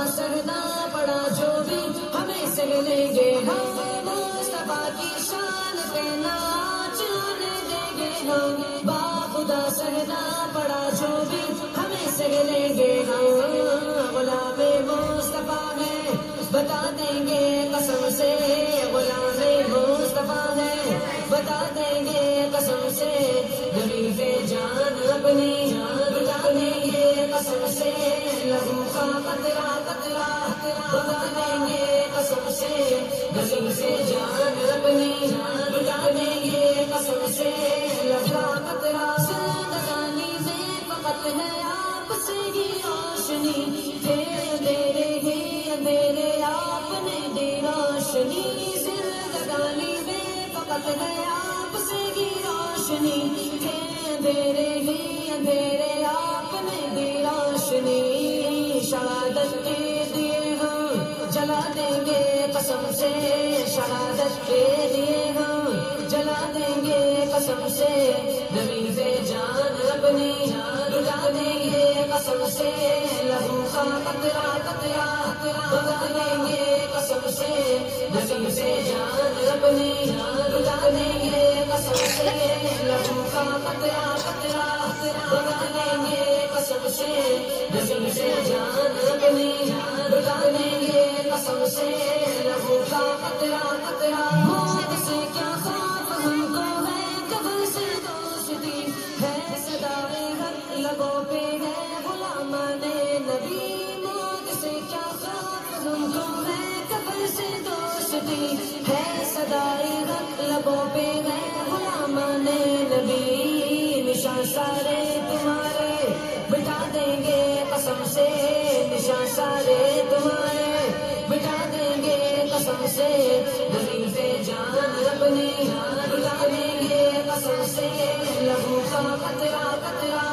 سہنا پڑا جو بھی ہمیں سہ لیں گے ہم مصطفیٰ کی شان پہ ناچ دیں گے ہم باخدا سہنا پڑا جو بھی ہمیں سہ لیں گے ہم غلام مصطفیٰ ہے بتا دیں گے قسم سے غلام مصطفیٰ ہے بتا دیں گے قسم سے غریب جان اپنی بتا دیں گے قسم سے لہو کا قطرہ قطرہ بتا دیں گے قسم سے غریب جان اپنی بتا دیں گے قسم سے لہو کا قطرہ زندگانی میں فقط ہے آپ سے ہی روشنی اندھیرے آپ نے دی روشنی زندگانی میں فقط ہے آپ سے ہی روشنی اندھیرے آپ نے دی روشنی شہادت کے دیے ہم جلا دیں گے قسم سے شہادت کے دیے ہم جلا دیں گے قسم سے غریب جان اپنی لٹا دیں گے قسم سے لہو کا قطرہ قطرہ بتا دیں گے قسم سے غریب جان اپنی لٹا دیں گے قسم سے لہو کا قطرہ قطرہ بتا دیں گے قسم سے غریب جان اپنی لٹا دیں گے قسم سے لہو کا قطرہ قطرہ موت سے کیا خوف ہم کو ہے قبر سے دوستی ہے صدائے حق لبوں پہ ہے غلامان نبی موت سے کیا خوف ہم کو ہے قبر سے دوستی ہے صدائے حق لبوں پہ ہے غلامان نبی نشان سارے تمہارے بٹا دیں گے قسم سے نشان سارے تمہارے بٹا دیں گے قسم سے غریب جان اپنی بٹا دیں گے قسم سے لہو کا قطرہ قطرہ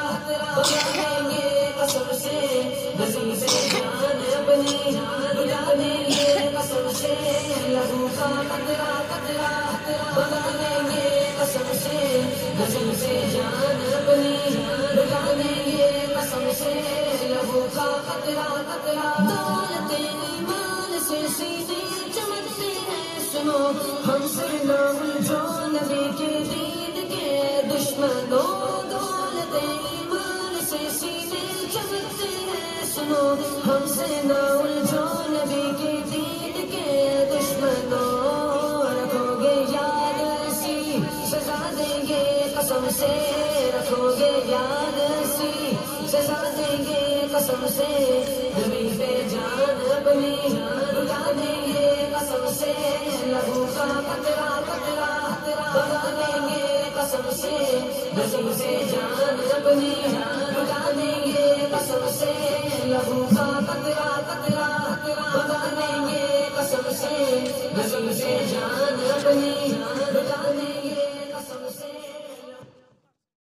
بتا دیں گے قسم سے غریب جان اپنی بٹا دیں گے قسم سے لہو کا قطرہ قطرہ بتا دیں گے قسم سے غریب جان اپنی بتا دیں گے قسم سے لہو کا قطرہ قطرہ دولت ایمان سے سینے چمکتے ہیں سنو ہم سے نہ الجھو نبی کے دین کے دشمنوں دولت ایمان سے سینے چمکتے ہیں سنو ہم سے نہ الجھو نبی کے دین کے دشمنوں رکھو گے یاد ایسی سزا دیں گے قسم سے رکھو گے یاد ایسی سزا دیں گے قسم سے غریب جان اپنی بتا دیں گے قسم سے لہو کا قطرہ قطرہ بتا دیں گے قسم سے غریب جان اپنی